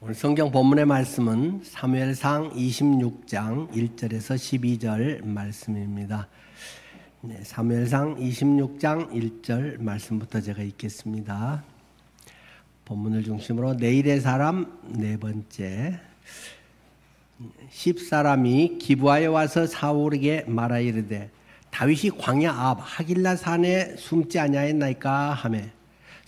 오늘 성경 본문의 말씀은 사무엘상 26장 1절에서 12절 말씀입니다. 사무엘상 26장 1절 말씀부터 제가 읽겠습니다. 본문을 중심으로 내일의 사람 네 번째. 10사람이 기브아에 와서 사울에게 말하 이르되 다윗이 광야 앞 하길라 산에 숨지 아니하였나이까 하매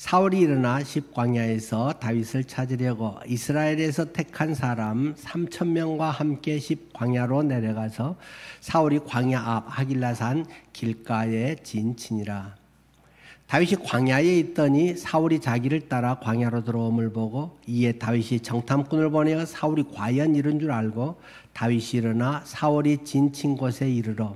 사울이 일어나 십광야에서 다윗을 찾으려고 이스라엘에서 택한 사람 3,000명과 함께 십광야로 내려가서 사울이 광야 앞 하길라산 길가에 진치니라. 다윗이 광야에 있더니 사울이 자기를 따라 광야로 들어옴을 보고 이에 다윗이 정탐꾼을 보내어 사울이 과연 이른 줄 알고 다윗이 일어나 사울이 진친 곳에 이르러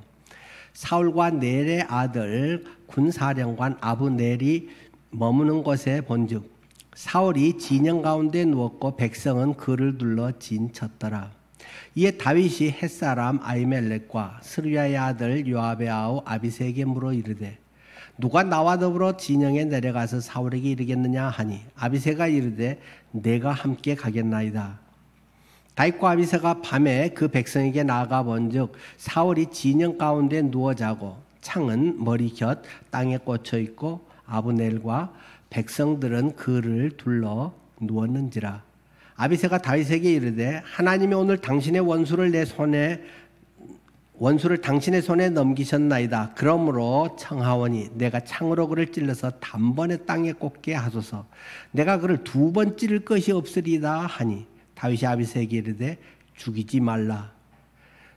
사울과 넬의 아들 군사령관 아브넬이 머무는 곳에 본즉 사울이 진영 가운데 누웠고 백성은 그를 둘러 진쳤더라. 이에 다윗이 햇사람 아히멜렉과 스루야의 아들 요압의 아우 아비새에게 물어 이르되 누가 나와 더불어 진영에 내려가서 사울에게 이르겠느냐 하니 아비새가 이르되 내가 함께 가겠나이다. 다윗과 아비새가 밤에 그 백성에게 나아가 본즉 사울이 진영 가운데 누워 자고 창은 머리 곁 땅에 꽂혀 있고 아브넬과 백성들은 그를 둘러 누웠는지라. 아비새가 다윗에게 이르되 하나님이 오늘 당신의 원수를 당신의 손에 넘기셨나이다. 그러므로 청하오니 내가 창으로 그를 찔러서 단번에 땅에 꽂게 하소서. 내가 그를 2번 찌를 것이 없으리다 하니 다윗이 아비새에게 이르되 죽이지 말라.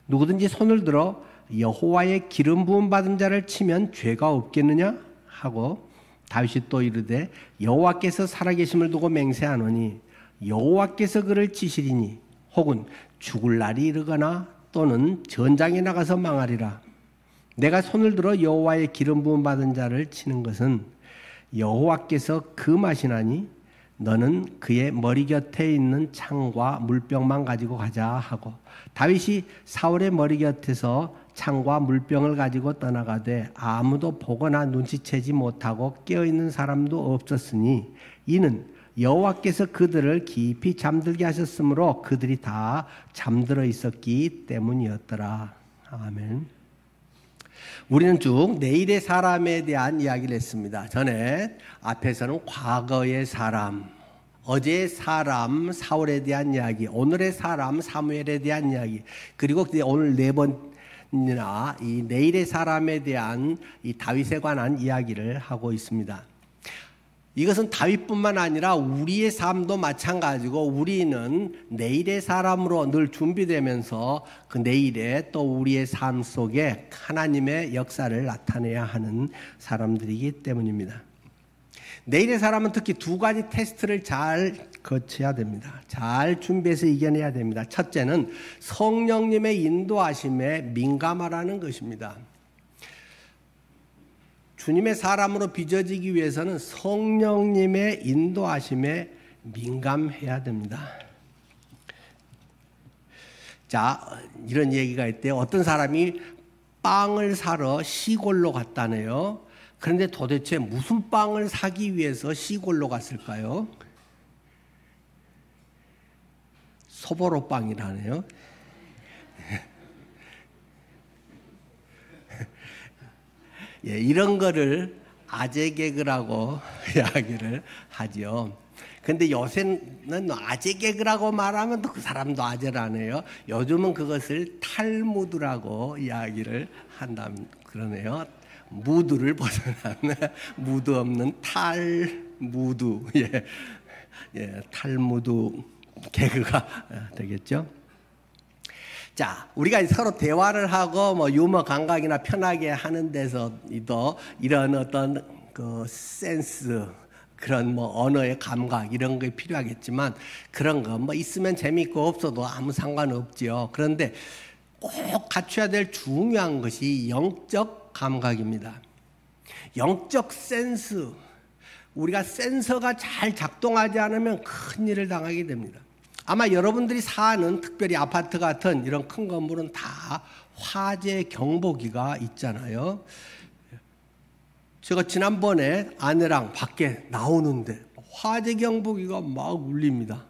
누구든지 손을 들어 여호와의 기름 부음 받은 자를 치면 죄가 없겠느냐 하고 다윗이 또 이르되 여호와께서 살아계심을 두고 맹세하노니 여호와께서 그를 치시리니 혹은 죽을 날이 이르거나 또는 전장에 나가서 망하리라. 내가 손을 들어 여호와의 기름 부음 받은 자를 치는 것은 여호와께서 금하시나니 너는 그의 머리 곁에 있는 창과 물병만 가지고 가자 하고 다윗이 사울의 머리 곁에서 창과 물병을 가지고 떠나가되 아무도 보거나 눈치채지 못하고 깨어있는 사람도 없었으니 이는 여호와께서 그들을 깊이 잠들게 하셨으므로 그들이 다 잠들어 있었기 때문이었더라. 아멘. 우리는 쭉 내일의 사람에 대한 이야기를 했습니다. 전에 앞에서는 과거의 사람, 어제의 사람 사울에 대한 이야기, 오늘의 사람 사무엘에 대한 이야기, 그리고 오늘 네 번이나 이 내일의 사람에 대한 이 다윗에 관한 이야기를 하고 있습니다. 이것은 다윗뿐만 아니라 우리의 삶도 마찬가지고 우리는 내일의 사람으로 늘 준비되면서 그 내일에 또 우리의 삶 속에 하나님의 역사를 나타내야 하는 사람들이기 때문입니다. 내일의 사람은 특히 2가지 테스트를 잘 거쳐야 됩니다. 잘 준비해서 이겨내야 됩니다. 첫째는 성령님의 인도하심에 민감하라는 것입니다. 주님의 사람으로 빚어지기 위해서는 성령님의 인도하심에 민감해야 됩니다. 자, 이런 얘기가 있대요. 어떤 사람이 빵을 사러 시골로 갔다네요. 그런데 도대체 무슨 빵을 사기 위해서 시골로 갔을까요? 소보로 빵이라네요. 예, 이런 거를 아재 개그라고 이야기를 하죠. 근데 요새는 아재 개그라고 말하면 또 그 사람도 아재라네요. 요즘은 그것을 탈무드라고 이야기를 한다면 그러네요. 무드를 벗어난 무드 없는 탈무드, 예, 탈무드 개그가 되겠죠. 자, 우리가 서로 대화를 하고 뭐 유머 감각이나 편하게 하는 데서도 이런 어떤 그 센스, 그런 뭐 언어의 감각 이런 게 필요하겠지만 그런 거 뭐 있으면 재밌고 없어도 아무 상관없지요. 그런데 꼭 갖춰야 될 중요한 것이 영적 감각입니다. 영적 센스. 우리가 센서가 잘 작동하지 않으면 큰일을 당하게 됩니다. 아마 여러분들이 사는 특별히 아파트 같은 이런 큰 건물은 다 화재 경보기가 있잖아요. 제가 지난번에 아내랑 밖에 나오는데 화재 경보기가 막 울립니다.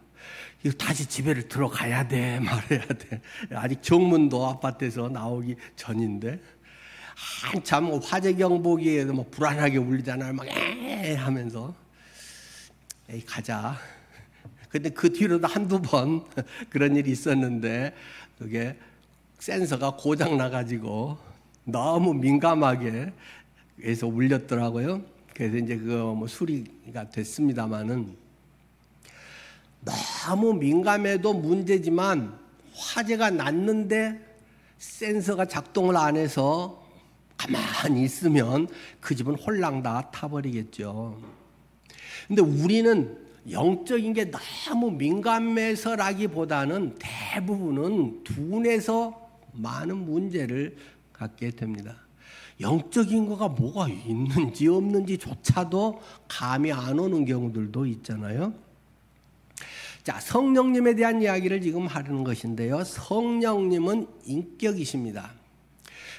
이거 다시 집에를 들어가야 돼, 말해야 돼. 아직 정문도 아파트에서 나오기 전인데 한참 화재 경보기에 뭐 불안하게 울리잖아요. 막 하면서 에이 가자. 근데 그 뒤로도 한두 번 그런 일이 있었는데 그게 센서가 고장 나가지고 너무 민감하게 해서 울렸더라고요. 그래서 이제 그거 뭐 수리가 됐습니다만은 너무 민감해도 문제지만 화재가 났는데 센서가 작동을 안 해서 가만히 있으면 그 집은 홀랑 다 타버리겠죠. 근데 우리는 영적인 게 너무 민감해서라기보다는 대부분은 둔해서 많은 문제를 갖게 됩니다. 영적인 거가 뭐가 있는지 없는지조차도 감이 안 오는 경우들도 있잖아요. 자, 성령님에 대한 이야기를 지금 하는 것인데요. 성령님은 인격이십니다.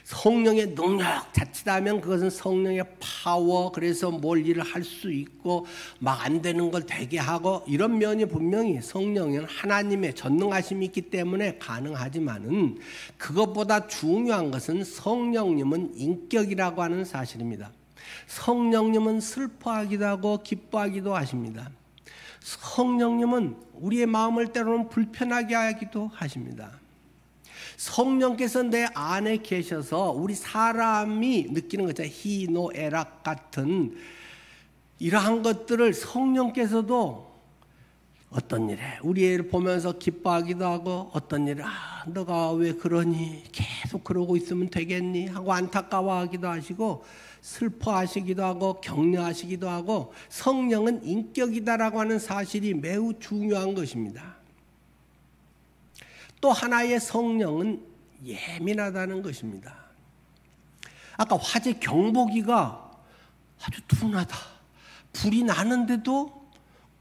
성령의 능력 자칫하면 그것은 성령의 파워, 그래서 뭘 일을 할 수 있고 막 안 되는 걸 되게 하고 이런 면이 분명히 성령은 하나님의 전능하심이 있기 때문에 가능하지만은 그것보다 중요한 것은 성령님은 인격이라고 하는 사실입니다. 성령님은 슬퍼하기도 하고 기뻐하기도 하십니다. 성령님은 우리의 마음을 때로는 불편하게 하기도 하십니다. 성령께서 내 안에 계셔서 우리 사람이 느끼는 거죠. 희노애락 같은 이러한 것들을 성령께서도 어떤 일에 우리 애를 보면서 기뻐하기도 하고 어떤 일에 너가 왜 그러니 계속 그러고 있으면 되겠니 하고 안타까워하기도 하시고 슬퍼하시기도 하고 격려하시기도 하고 성령은 인격이다라고 하는 사실이 매우 중요한 것입니다. 또 하나의 성령은 예민하다는 것입니다. 아까 화재 경보기가 아주 둔하다. 불이 나는데도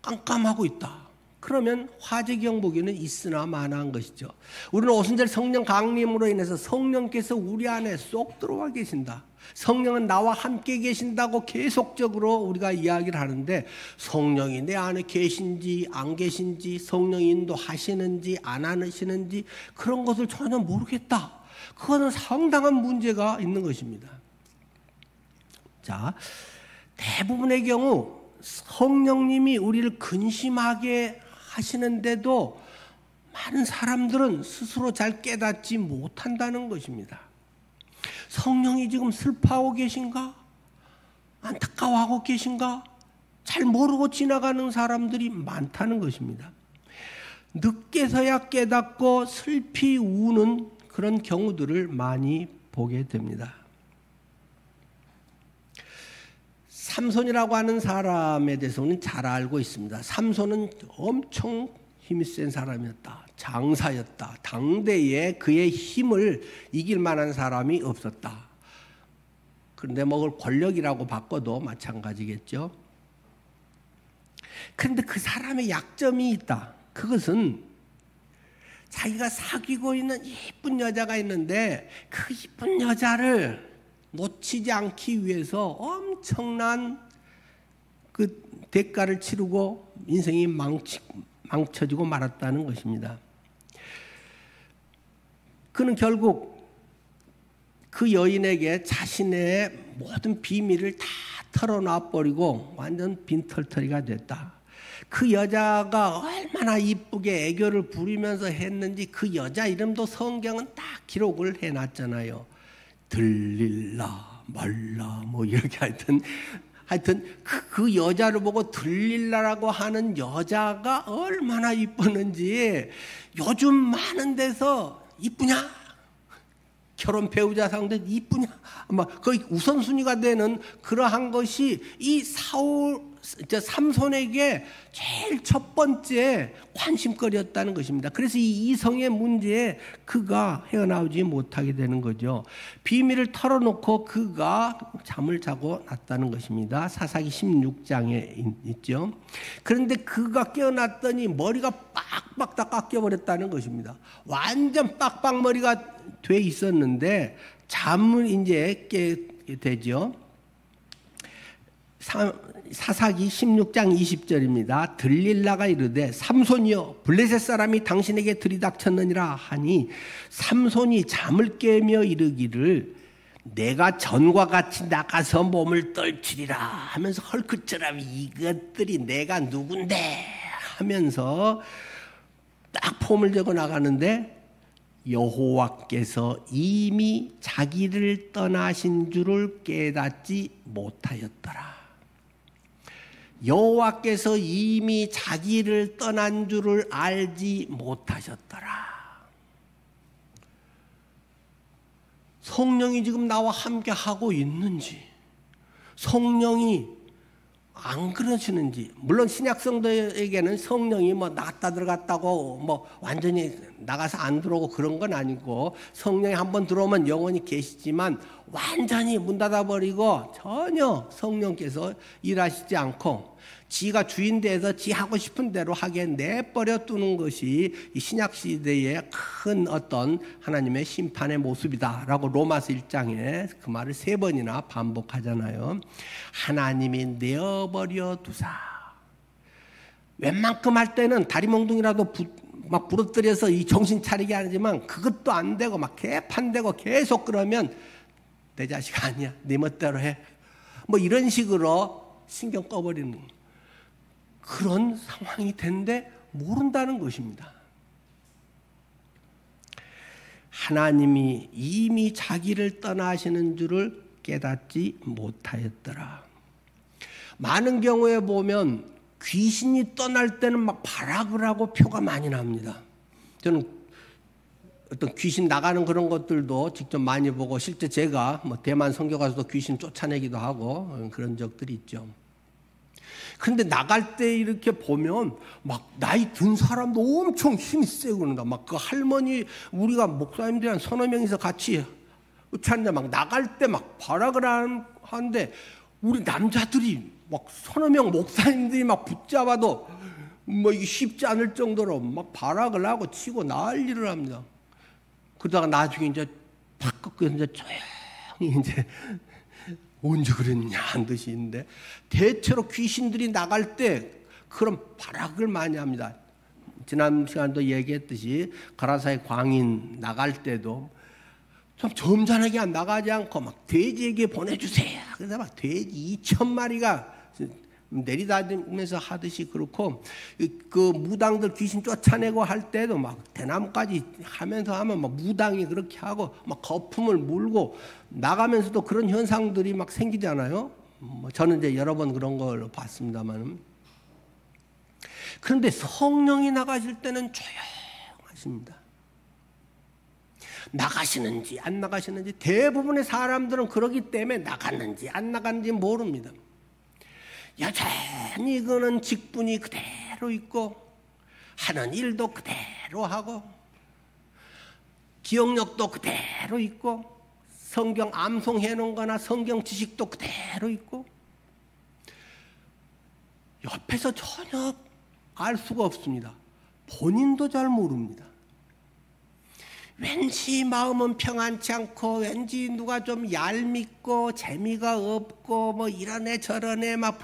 깜깜하고 있다. 그러면 화재 경보기는 있으나 마나한 것이죠. 우리는 오순절 성령 강림으로 인해서 성령께서 우리 안에 쏙 들어와 계신다. 성령은 나와 함께 계신다고 계속적으로 우리가 이야기를 하는데 성령이 내 안에 계신지 안 계신지 성령 인도하시는지 안 하시는지 그런 것을 전혀 모르겠다. 그거는 상당한 문제가 있는 것입니다. 자, 대부분의 경우 성령님이 우리를 근심하게 하시는데도 많은 사람들은 스스로 잘 깨닫지 못한다는 것입니다. 성령이 지금 슬퍼하고 계신가? 안타까워하고 계신가? 잘 모르고 지나가는 사람들이 많다는 것입니다. 늦게서야 깨닫고 슬피 우는 그런 경우들을 많이 보게 됩니다. 삼손이라고 하는 사람에 대해서 우리는 잘 알고 있습니다. 삼손은 엄청 힘이 센 사람이었다. 장사였다. 당대에 그의 힘을 이길 만한 사람이 없었다. 그런데 뭐 권력이라고 바꿔도 마찬가지겠죠. 그런데 그 사람의 약점이 있다. 그것은 자기가 사귀고 있는 예쁜 여자가 있는데 그 예쁜 여자를 놓치지 않기 위해서 엄청난 그 대가를 치르고 인생이 망쳐지고 말았다는 것입니다. 그는 결국 그 여인에게 자신의 모든 비밀을 다 털어놔 버리고 완전 빈털터리가 됐다. 그 여자가 얼마나 이쁘게 애교를 부리면서 했는지 그 여자 이름도 성경은 딱 기록을 해놨잖아요. 들릴라 말라 뭐 이렇게 하여튼 그 여자를 보고 들릴라라고 하는 여자가 얼마나 이뻤는지 요즘 많은 데서 이쁘냐? 결혼 배우자 상대 이쁘냐? 아마 거의 우선순위가 되는 그러한 것이 이 삼손에게 제일 첫 번째 관심거리였다는 것입니다. 그래서 이 이성의 문제에 그가 헤어나오지 못하게 되는 거죠. 비밀을 털어놓고 그가 잠을 자고 났다는 것입니다. 사사기 16장에 있죠. 그런데 그가 깨어났더니 머리가 빡빡 다 깎여버렸다는 것입니다. 완전 빡빡머리가 돼 있었는데 잠을 이제 깨게 되죠. 사사기 16장 20절입니다. 들릴라가 이르되 삼손이여 블레셋 사람이 당신에게 들이닥쳤느니라 하니 삼손이 잠을 깨며 이르기를 내가 전과 같이 나가서 몸을 떨치리라 하면서 헐크처럼 이것들이 내가 누군데 하면서 딱 폼을 재고 나가는데 여호와께서 이미 자기를 떠나신 줄을 깨닫지 못하였더라. 여호와께서 이미 자기를 떠난 줄을 알지 못하셨더라. 성령이 지금 나와 함께 하고 있는지, 성령이 안 그러시는지. 물론 신약 성도에게는 성령이 뭐 나갔다 들어갔다고 뭐 완전히 나가서 안 들어오고 그런 건 아니고, 성령이 한번 들어오면 영원히 계시지만 완전히 문 닫아버리고 전혀 성령께서 일하시지 않고 지가 주인 돼서 지 하고 싶은 대로 하게 내버려 두는 것이 이 신약 시대의 큰 어떤 하나님의 심판의 모습이다라고 로마서 1장에 그 말을 3번이나 반복하잖아요. 하나님이 내어버려 두사. 웬만큼 할 때는 다리 몽둥이라도 막 부러뜨려서 이 정신 차리게 하지만 그것도 안 되고 막 개판되고 계속 그러면 내 자식 아니야, 네 멋대로 해, 뭐 이런 식으로 신경 꺼버리는 그런 상황이 된데 모른다는 것입니다. 하나님이 이미 자기를 떠나시는 줄을 깨닫지 못하였더라. 많은 경우에 보면 귀신이 떠날 때는 막 발악을 하고 표가 많이 납니다. 저는 어떤 귀신 나가는 그런 것들도 직접 많이 보고, 실제 제가 뭐 대만 선교 가서도 귀신 쫓아내기도 하고 그런 적들이 있죠. 그런데 나갈 때 이렇게 보면 막 나이 든 사람도 엄청 힘이 세고 그런다. 막 그 할머니, 우리가 목사님들이 한 3-4명이서 같이 찾는데 막 나갈 때 막 발악을 하는데 우리 남자들이 막 3-4명 목사님들이 막 붙잡아도 뭐 쉽지 않을 정도로 막 발악을 하고 치고 난리를 합니다. 그러다가 나중에 이제 팍 꺾여서 이제 조용히 이제 언제 그랬냐 한 듯이 있는데, 대체로 귀신들이 나갈 때 그런 발악을 많이 합니다. 지난 시간도 얘기했듯이 가라사의 광인 나갈 때도 좀 점잖하게 안 나가지 않고 막 돼지에게 보내주세요. 그래서 막 돼지 2,000마리가 내리다니면서 하듯이 그렇고, 그 무당들 귀신 쫓아내고 할 때도 막 대나무까지 하면서 하면 막 무당이 그렇게 하고 막 거품을 물고 나가면서도 그런 현상들이 막 생기잖아요. 저는 이제 여러 번 그런 걸 봤습니다만, 그런데 성령이 나가실 때는 조용하십니다. 나가시는지 안 나가시는지, 대부분의 사람들은 그러기 때문에 나갔는지 안 나갔는지 모릅니다. 여전히 그는 직분이 그대로 있고 하는 일도 그대로 하고 기억력도 그대로 있고 성경 암송해 놓은 거나 성경 지식도 그대로 있고 옆에서 전혀 알 수가 없습니다. 본인도 잘 모릅니다. 왠지 마음은 평안치 않고 왠지 누가 좀 얄밉고 재미가 없고 뭐 이러네 저러네 막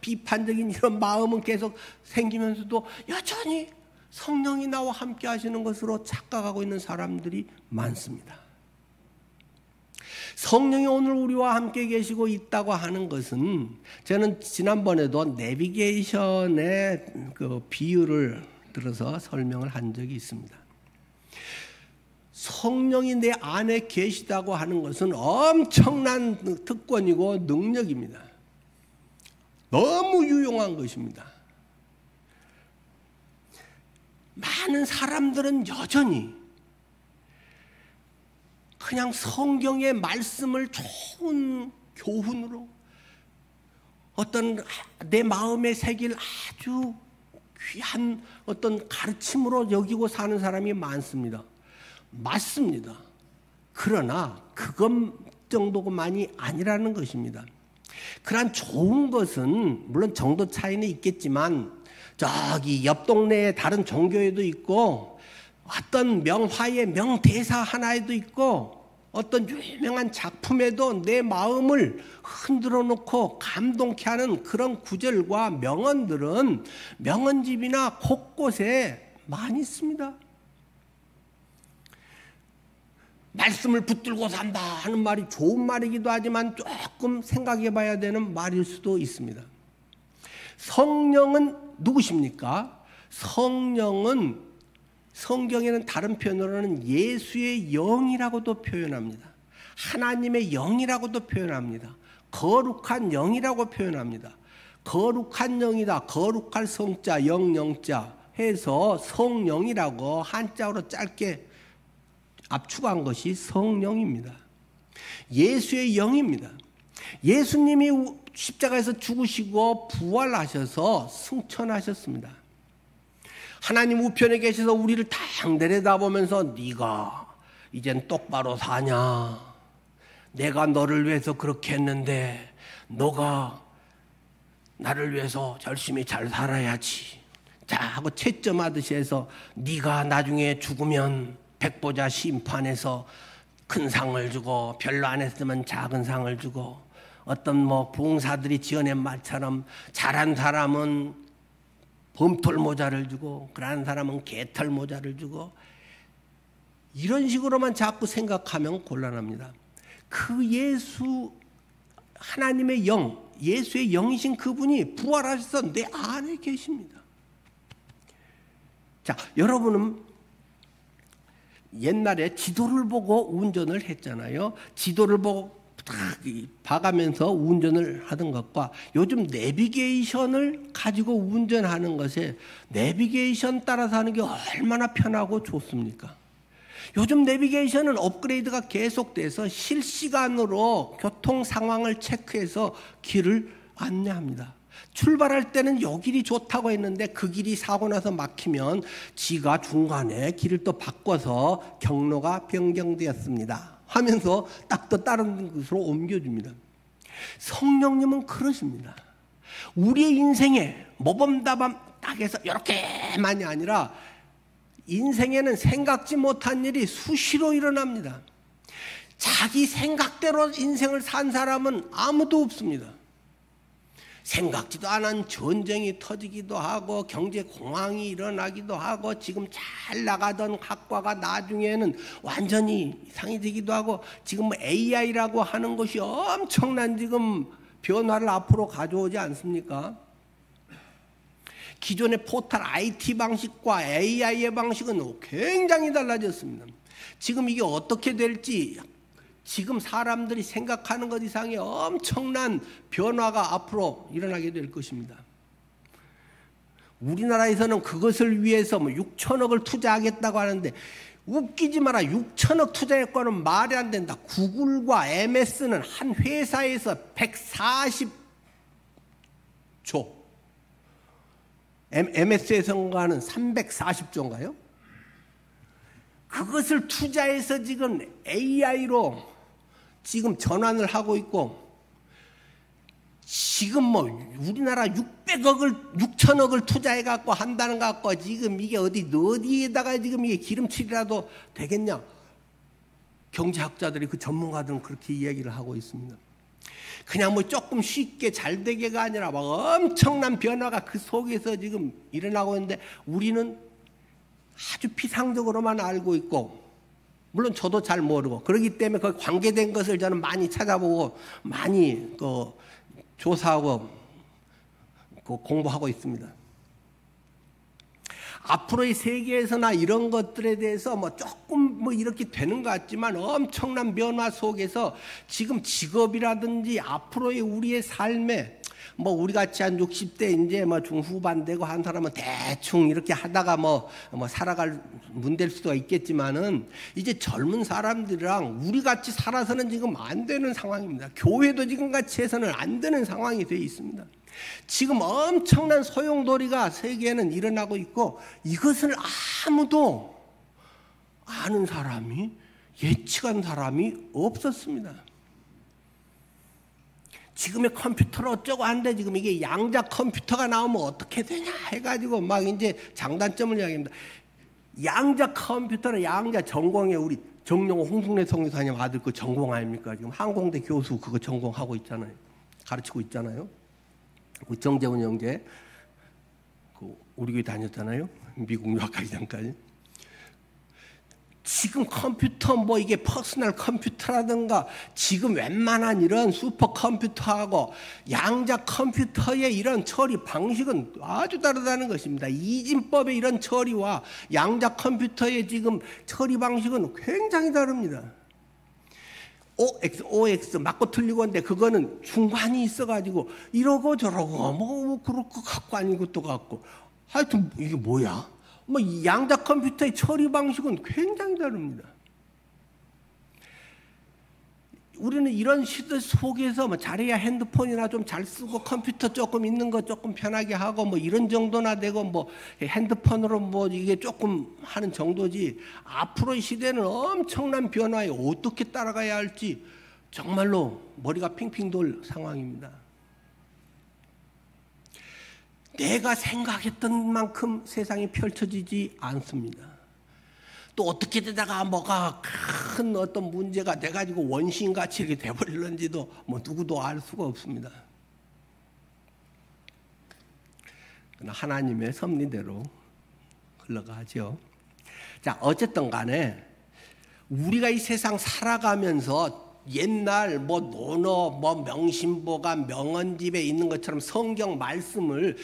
비판적인 이런 마음은 계속 생기면서도 여전히 성령이 나와 함께 하시는 것으로 착각하고 있는 사람들이 많습니다. 성령이 오늘 우리와 함께 계시고 있다고 하는 것은, 저는 지난번에도 내비게이션의 그 비유를 들어서 설명을 한 적이 있습니다. 성령이 내 안에 계시다고 하는 것은 엄청난 특권이고 능력입니다. 너무 유용한 것입니다. 많은 사람들은 여전히 그냥 성경의 말씀을 좋은 교훈으로 어떤 내 마음에 새길 아주 귀한 어떤 가르침으로 여기고 사는 사람이 많습니다. 맞습니다. 그러나 그것 정도만이 아니라는 것입니다. 그러한 좋은 것은 물론 정도 차이는 있겠지만 저기 옆 동네에 다른 종교에도 있고 어떤 명화의 명대사 하나에도 있고 어떤 유명한 작품에도 내 마음을 흔들어 놓고 감동케 하는 그런 구절과 명언들은 명언집이나 곳곳에 많이 있습니다. 말씀을 붙들고 산다 하는 말이 좋은 말이기도 하지만 조금 생각해 봐야 되는 말일 수도 있습니다. 성령은 누구십니까? 성령은 성경에는 다른 표현으로는 예수의 영이라고도 표현합니다. 하나님의 영이라고도 표현합니다. 거룩한 영이라고 표현합니다. 거룩한 영이다. 거룩할 성자, 영자 해서 성령이라고 한자어로 짧게 압축한 것이 성령입니다. 예수의 영입니다. 예수님이 십자가에서 죽으시고 부활하셔서 승천하셨습니다. 하나님 우편에 계셔서 우리를 딱 내려다보면서 네가 이젠 똑바로 사냐? 내가 너를 위해서 그렇게 했는데 너가 나를 위해서 열심히 잘 살아야지. 자 하고 채점하듯이 해서 네가 나중에 죽으면 백보자 심판에서 큰 상을 주고 별로 안 했으면 작은 상을 주고 어떤 부흥사들이 지어낸 말처럼 잘한 사람은 범털 모자를 주고 그러한 사람은 개털 모자를 주고 이런 식으로만 자꾸 생각하면 곤란합니다. 그 예수 하나님의 영, 예수의 영이신 그분이 부활하셔서 내 안에 계십니다. 자, 여러분은 옛날에 지도를 보고 운전을 했잖아요. 지도를 보고 딱 봐가면서 운전을 하던 것과 요즘 내비게이션을 가지고 운전하는 것에 내비게이션 따라서 하는 게 얼마나 편하고 좋습니까? 요즘 내비게이션은 업그레이드가 계속돼서 실시간으로 교통 상황을 체크해서 길을 안내합니다. 출발할 때는 요 길이 좋다고 했는데 그 길이 사고 나서 막히면 지가 중간에 길을 또 바꿔서 경로가 변경되었습니다 하면서 딱 또 다른 곳으로 옮겨줍니다. 성령님은 그러십니다. 우리의 인생에 모범답안 딱 해서 이렇게만이 아니라 인생에는 생각지 못한 일이 수시로 일어납니다. 자기 생각대로 인생을 산 사람은 아무도 없습니다. 생각지도 않은 전쟁이 터지기도 하고 경제 공황이 일어나기도 하고 지금 잘 나가던 학과가 나중에는 완전히 이상해지기도 하고 지금 AI라고 하는 것이 엄청난 지금 변화를 앞으로 가져오지 않습니까? 기존의 포탈 IT 방식과 AI의 방식은 굉장히 달라졌습니다. 지금 이게 어떻게 될지 지금 사람들이 생각하는 것 이상의 엄청난 변화가 앞으로 일어나게 될 것입니다. 우리나라에서는 그것을 위해서 6천억을 투자하겠다고 하는데 웃기지 마라. 6천억 투자했고는 말이 안 된다. 구글과 MS는 한 회사에서 140조, MS에서는 340조인가요? 그것을 투자해서 지금 AI로 지금 전환을 하고 있고 지금 우리나라 6천억을 투자해 갖고 한다는 것 갖고 지금 이게 어디에다가 지금 이게 기름칠이라도 되겠냐? 경제학자들이 그 전문가들은 그렇게 이야기를 하고 있습니다. 그냥 조금 쉽게 잘 되게가 아니라 막 엄청난 변화가 그 속에서 지금 일어나고 있는데 우리는 아주 피상적으로만 알고 있고 물론 저도 잘 모르고 그렇기 때문에 그 관계된 것을 저는 많이 찾아보고 많이 조사하고 공부하고 있습니다. 앞으로의 세계에서나 이런 것들에 대해서 조금 이렇게 되는 것 같지만 엄청난 변화 속에서 지금 직업이라든지 앞으로의 우리의 삶에 우리 같이 한 60대 이제 중후반 되고 한 사람은 대충 이렇게 하다가 살아갈 문제일 수도 있겠지만은 이제 젊은 사람들이랑 우리 같이 살아서는 지금 안 되는 상황입니다. 교회도 지금 같이 해서는 안 되는 상황이 되어 있습니다. 지금 엄청난 소용돌이가 세계에는 일어나고 있고 이것을 아무도 아는 사람이 예측한 사람이 없었습니다. 지금의 컴퓨터는 어쩌고 한데 지금 이게 양자 컴퓨터가 나오면 어떻게 되냐 해가지고 막 이제 장단점을 이야기합니다. 양자 컴퓨터는 양자 전공에 우리 정용호 홍승래 성교사님 아들 그 전공 아닙니까? 지금 항공대 교수 그거 전공하고 있잖아요. 가르치고 있잖아요. 우리 정재훈 형제 그 우리 교회 다녔잖아요. 미국 유학 가기 전까지. 지금 컴퓨터 뭐 이게 퍼스널 컴퓨터라든가 지금 웬만한 이런 슈퍼 컴퓨터하고 양자 컴퓨터의 이런 처리 방식은 아주 다르다는 것입니다. 이진법의 이런 처리와 양자 컴퓨터의 지금 처리 방식은 굉장히 다릅니다. OX 맞고 틀리고 한데 그거는 중간이 있어가지고 이러고 저러고 뭐 그럴 것 같고 아닌 것도 같고 하여튼 이게 뭐야? 뭐 양자 컴퓨터의 처리 방식은 굉장히 다릅니다. 우리는 이런 시대 속에서 뭐 잘해야 핸드폰이나 좀 잘 쓰고 컴퓨터 조금 있는 거 조금 편하게 하고 뭐 이런 정도나 되고 뭐 핸드폰으로 뭐 이게 조금 하는 정도지 앞으로의 시대는 엄청난 변화에 어떻게 따라가야 할지 정말로 머리가 핑핑 돌 상황입니다. 내가 생각했던 만큼 세상이 펼쳐지지 않습니다. 또 어떻게 되다가 뭐가 큰 어떤 문제가 돼가지고 원시인같이 이렇게 돼버릴는지도 뭐 누구도 알 수가 없습니다. 그러나 하나님의 섭리대로 흘러가죠. 자, 어쨌든 간에 우리가 이 세상 살아가면서 옛날 뭐 논어 뭐 명심보감 명언집에 있는 것처럼 성경 말씀을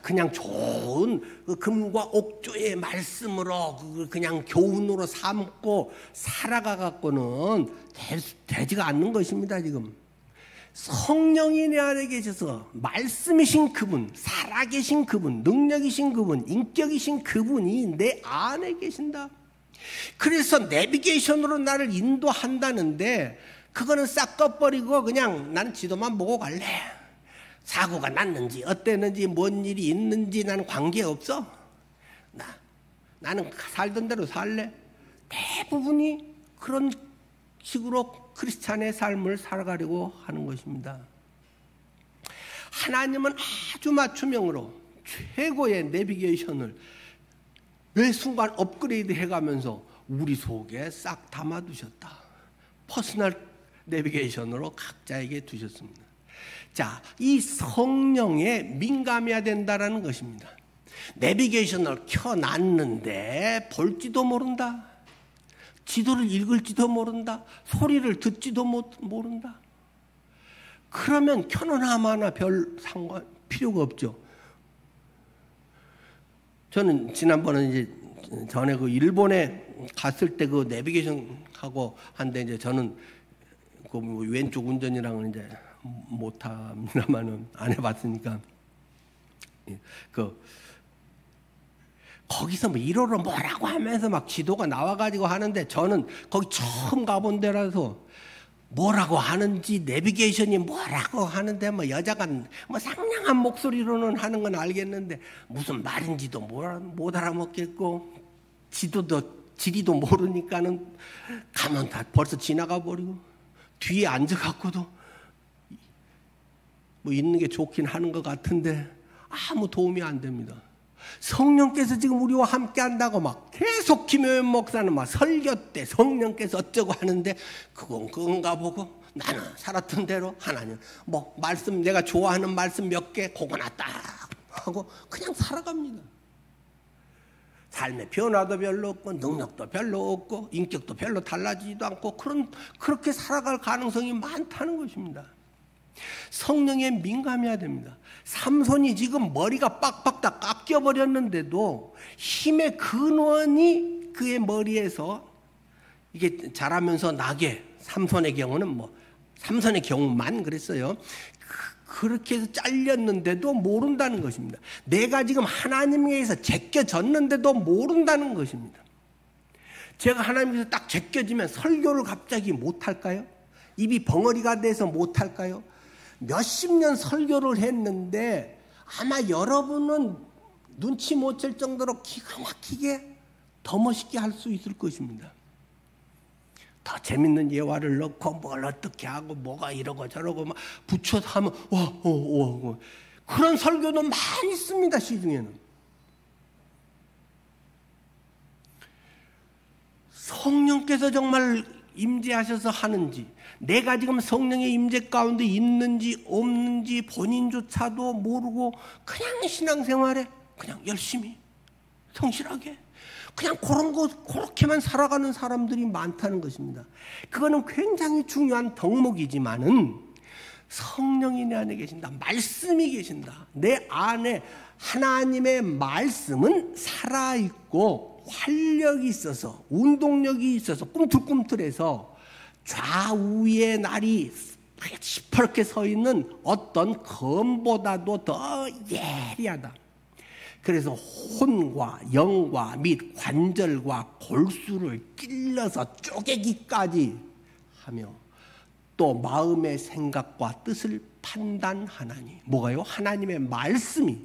그냥 좋은 금과 옥조의 말씀으로 그냥 교훈으로 삼고 살아가 갖고는 되지가 않는 것입니다. 지금 성령이 내 안에 계셔서 말씀이신 그분, 살아계신 그분, 능력이신 그분, 인격이신 그분이 내 안에 계신다. 그래서 내비게이션으로 나를 인도한다는데 그거는 싹 꺼버리고 그냥 나는 지도만 보고 갈래. 사고가 났는지 어땠는지 뭔 일이 있는지 나는 관계없어. 나는 살던 대로 살래. 대부분이 그런 식으로 크리스찬의 삶을 살아가려고 하는 것입니다. 하나님은 아주 맞춤형으로 최고의 내비게이션을 매 순간 업그레이드 해가면서 우리 속에 싹 담아두셨다. 퍼스널 내비게이션으로 각자에게 두셨습니다. 자, 이 성령에 민감해야 된다는 것입니다. 내비게이션을 켜놨는데 볼지도 모른다. 지도를 읽을지도 모른다. 소리를 듣지도 모른다. 그러면 켜놓나 마나 별 상관 필요가 없죠. 저는 지난번에 이제 전에 그 일본에 갔을 때 그 내비게이션 하고 한데 이제 저는 그 왼쪽 운전이랑은 이제 못합니다만은 안 해봤으니까 그 거기서 뭐 1호로 뭐라고 하면서 막 지도가 나와가지고 하는데 저는 거기 처음 가본 데라서 뭐라고 하는지 내비게이션이 뭐라고 하는데 뭐 여자가 뭐 상냥한 목소리로는 하는 건 알겠는데 무슨 말인지도 못 알아먹겠고 지리도 모르니까는 가면 다 벌써 지나가 버리고 뒤에 앉아갖고도 뭐 있는 게 좋긴 하는 것 같은데 아무 도움이 안 됩니다. 성령께서 지금 우리와 함께 한다고 막 계속 김효연 목사는 막 설교 때 성령께서 어쩌고 하는데 그건 그건가 보고 나는 살았던 대로 하나님 뭐 말씀 내가 좋아하는 말씀 몇 개 그거나 딱 하고 그냥 살아갑니다. 삶의 변화도 별로 없고 능력도 별로 없고 인격도 별로 달라지지도 않고 그렇게 살아갈 가능성이 많다는 것입니다. 성령에 민감해야 됩니다. 삼손이 지금 머리가 빡빡 다 깎여버렸는데도 힘의 근원이 그의 머리에서 이게 자라면서 나게 삼손의 경우는 뭐 삼손의 경우만 그랬어요. 그렇게 해서 잘렸는데도 모른다는 것입니다. 내가 지금 하나님께서 제껴졌는데도 모른다는 것입니다. 제가 하나님께서 딱 제껴지면 설교를 갑자기 못할까요? 입이 벙어리가 돼서 못할까요? 몇십 년 설교를 했는데 아마 여러분은 눈치 못 챌 정도로 기가 막히게 더 멋있게 할 수 있을 것입니다. 더 재밌는 예화를 넣고 뭘 어떻게 하고 뭐가 이러고 저러고 막 붙여서 하면 와. 그런 설교도 많이 있습니다. 시중에는. 성령께서 정말 임재하셔서 하는지, 내가 지금 성령의 임재 가운데 있는지 없는지 본인조차도 모르고 그냥 신앙생활에 그냥 열심히 성실하게 그냥 그렇게만 살아가는 사람들이 많다는 것입니다. 그거는 굉장히 중요한 덕목이지만은 성령이 내 안에 계신다, 말씀이 계신다, 내 안에 하나님의 말씀은 살아있고 활력이 있어서 운동력이 있어서 꿈틀꿈틀해서 좌우의 날이 시퍼렇게 서 있는 어떤 검보다도 더 예리하다. 그래서 혼과 영과 및 관절과 골수를 찔러서 쪼개기까지 하며 또 마음의 생각과 뜻을 판단하나니, 뭐가요? 하나님의 말씀이,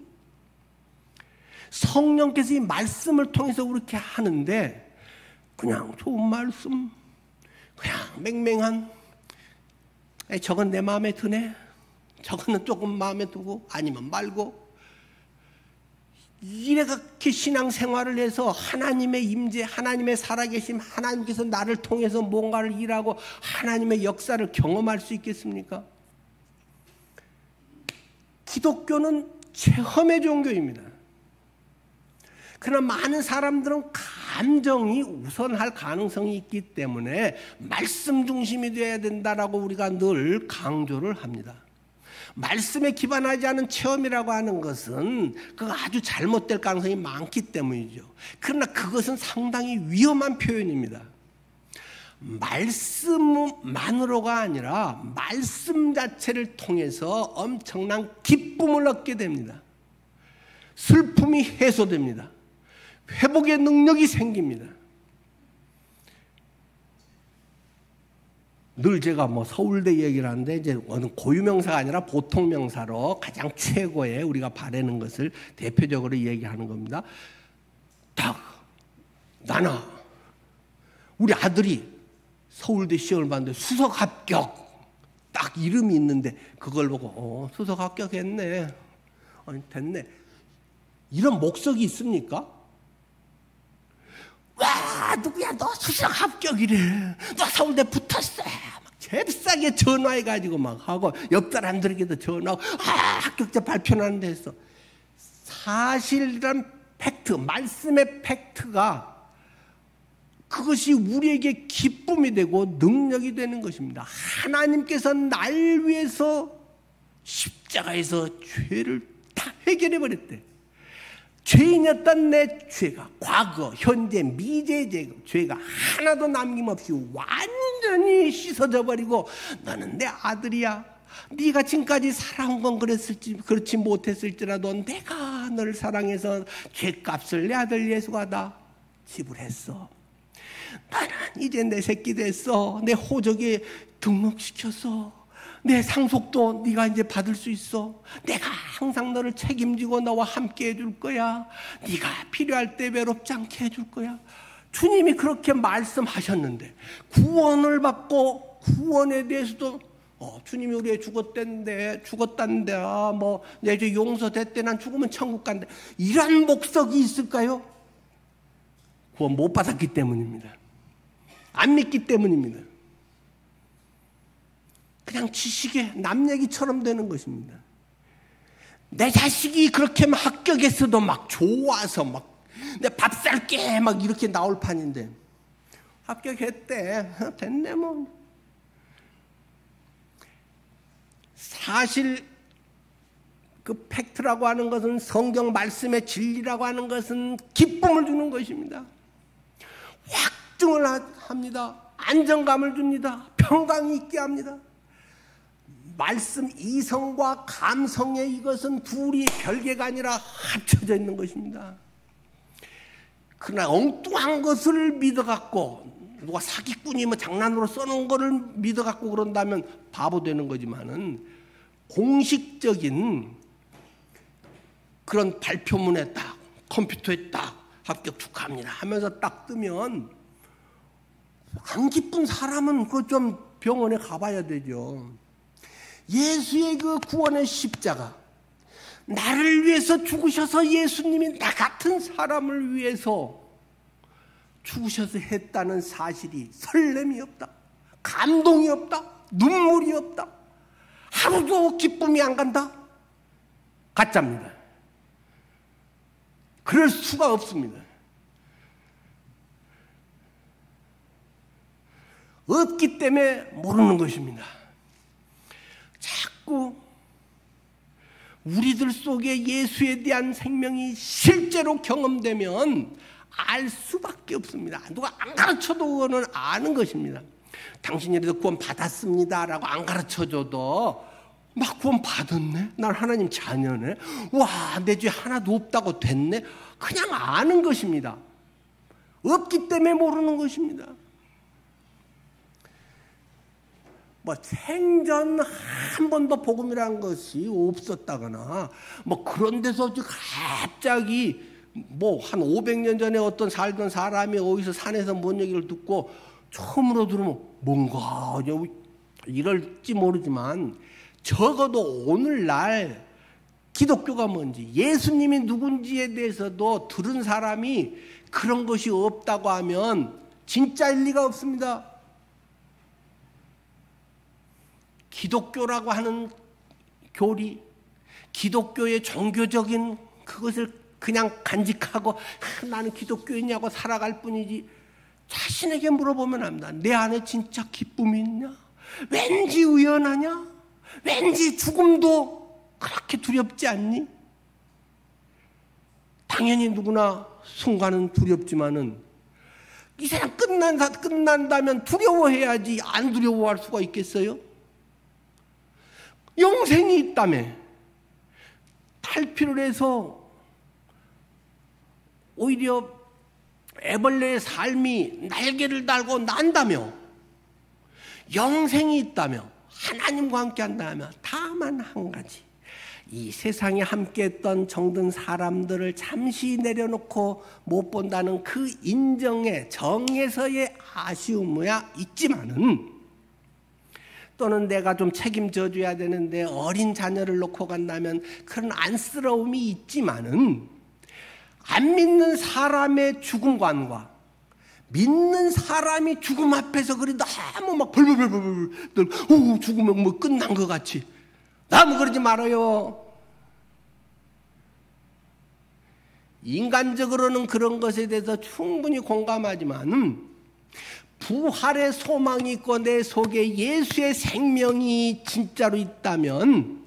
성령께서 이 말씀을 통해서 그렇게 하는데 그냥 좋은 말씀, 그냥 맹맹한, 저건 내 마음에 드네, 저거는 조금 마음에 두고 아니면 말고, 이렇게 신앙생활을 해서 하나님의 임재, 하나님의 살아계심, 하나님께서 나를 통해서 뭔가를 일하고 하나님의 역사를 경험할 수 있겠습니까? 기독교는 체험의 종교입니다. 그러나 많은 사람들은 감정이 우선할 가능성이 있기 때문에 말씀 중심이 되어야 된다라고 우리가 늘 강조를 합니다. 말씀에 기반하지 않은 체험이라고 하는 것은 그거 아주 잘못될 가능성이 많기 때문이죠. 그러나 그것은 상당히 위험한 표현입니다. 말씀만으로가 아니라 말씀 자체를 통해서 엄청난 기쁨을 얻게 됩니다. 슬픔이 해소됩니다. 회복의 능력이 생깁니다. 늘 제가 서울대 얘기를 하는데, 이제 어느 고유명사가 아니라 보통명사로 가장 최고의 우리가 바라는 것을 대표적으로 얘기하는 겁니다. 딱 나나 우리 아들이 서울대 시험을 봤는데 수석 합격, 딱 이름이 있는데 그걸 보고 수석 합격했네, 됐네, 이런 목석이 있습니까? 와, 누구야, 너 수석 합격이래, 너 서울대 붙었어, 막 잽싸게 전화해가지고 막 하고, 옆 사람들에게도 전화하고, 합격자 발표하는데 했어. 사실이란 팩트, 말씀의 팩트가 그것이 우리에게 기쁨이 되고 능력이 되는 것입니다. 하나님께서 날 위해서 십자가에서 죄를 다 해결해 버렸대. 죄인이었던 내 죄가, 과거, 현재, 미래 죄가 하나도 남김없이 완전히 씻어져 버리고, 너는 내 아들이야. 네가 지금까지 살아온 건 그렇지 못했을지라도 내가 너를 사랑해서 죄값을 내 아들 예수가 다 지불했어. 나는 이제 내 새끼 됐어. 내 호적에 등록시켰어. 내 상속도 네가 이제 받을 수 있어. 내가 항상 너를 책임지고 너와 함께 해줄 거야. 네가 필요할 때 외롭지 않게 해줄 거야. 주님이 그렇게 말씀하셨는데, 구원을 받고 구원에 대해서도 주님이 우리의 죽었단데 내 이제 용서됐대, 난 죽으면 천국 간대, 이런 목석이 있을까요? 구원 못 받았기 때문입니다. 안 믿기 때문입니다. 그냥 지식에 남 얘기처럼 되는 것입니다. 내 자식이 그렇게 막 합격했어도 막 좋아서 막 내 밥 살게 막 이렇게 나올 판인데, 합격했대, 됐네 뭐. 사실 그 팩트라고 하는 것은, 성경 말씀의 진리라고 하는 것은 기쁨을 주는 것입니다. 확증을 합니다. 안정감을 줍니다. 평강이 있게 합니다. 말씀 이성과 감성의 이것은 둘이 별개가 아니라 합쳐져 있는 것입니다. 그러나 엉뚱한 것을 믿어갖고, 누가 사기꾼이 장난으로 써놓은 거를 믿어갖고 그런다면 바보 되는 거지만은, 공식적인 그런 발표문에 딱, 컴퓨터에 딱 합격 축하합니다 하면서 딱 뜨면, 안 기쁜 사람은 그 좀 병원에 가봐야 되죠. 예수의 그 구원의 십자가, 나를 위해서 죽으셔서 예수님이 나 같은 사람을 위해서 죽으셔서 했다는 사실이 설렘이 없다, 감동이 없다, 눈물이 없다, 하루도 기쁨이 안 간다? 가짜입니다. 그럴 수가 없습니다. 없기 때문에 모르는 것입니다. 자꾸 우리들 속에 예수에 대한 생명이 실제로 경험되면 알 수밖에 없습니다. 누가 안 가르쳐도 그거는 아는 것입니다. 당신이라도 구원 받았습니다 라고 안 가르쳐줘도 막 구원 받았네? 난 하나님 자녀네? 와, 내 죄 하나도 없다고 됐네? 그냥 아는 것입니다. 없기 때문에 모르는 것입니다. 뭐 생전 한 번도 복음이라는 것이 없었다거나 뭐 그런 데서 갑자기 뭐 한 500년 전에 어떤 살던 사람이 어디서 산에서 뭔 얘기를 듣고 처음으로 들으면 뭔가 이럴지 모르지만 적어도 오늘날 기독교가 뭔지 예수님이 누군지에 대해서도 들은 사람이 그런 것이 없다고 하면 진짜일 리가 없습니다. 기독교라고 하는 교리, 기독교의 종교적인 그것을 그냥 간직하고 나는 기독교인이냐고 살아갈 뿐이지 자신에게 물어보면 압니다. 내 안에 진짜 기쁨이 있냐? 왠지 의연하냐? 왠지 죽음도 그렇게 두렵지 않니? 당연히 누구나 순간은 두렵지만은 이 세상 끝난다면 두려워해야지 안 두려워할 수가 있겠어요? 영생이 있다며 탈피를 해서 오히려 애벌레의 삶이 날개를 달고 난다며 영생이 있다며 하나님과 함께 한다면 다만 한 가지 이 세상에 함께했던 정든 사람들을 잠시 내려놓고 못 본다는 그 인정의 정에서의 아쉬움이야 있지만은 또는 내가 좀 책임져 줘야 되는데 어린 자녀를 놓고 간다면 그런 안쓰러움이 있지만은 안 믿는 사람의 죽음관과 믿는 사람이 죽음 앞에서 그리 너무 막 벌벌벌벌 죽으면 뭐 끝난 것 같이 너무 그러지 말아요. 인간적으로는 그런 것에 대해서 충분히 공감하지만 부활의 소망이 있고 내 속에 예수의 생명이 진짜로 있다면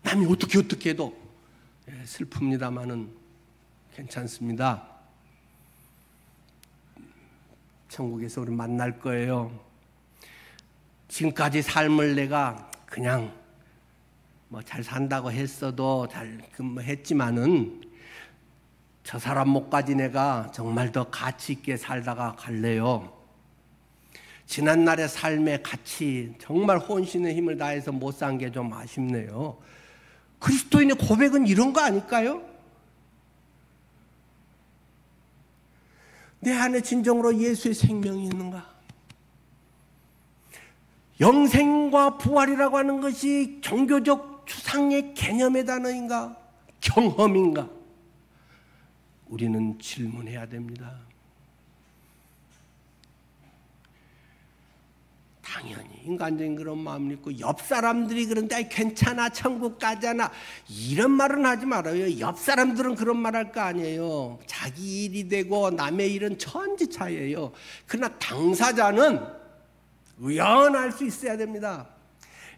남이 어떻게 해도 슬픕니다마는 괜찮습니다. 천국에서 우리 만날 거예요. 지금까지 삶을 내가 그냥 뭐 잘 산다고 했어도 잘 했지만은 저 사람 목까지 내가 정말 더 가치 있게 살다가 갈래요. 지난날의 삶의 가치 정말 혼신의 힘을 다해서 못 산 게 좀 아쉽네요. 그리스도인의 고백은 이런 거 아닐까요? 내 안에 진정으로 예수의 생명이 있는가? 영생과 부활이라고 하는 것이 종교적 추상의 개념의 단어인가? 경험인가? 우리는 질문해야 됩니다. 당연히 인간적인 그런 마음이 있고 옆 사람들이 그런데 괜찮아 천국 가잖아 이런 말은 하지 말아요. 옆 사람들은 그런 말 할 거 아니에요. 자기 일이 되고 남의 일은 천지차예요. 그러나 당사자는 의연할 수 있어야 됩니다.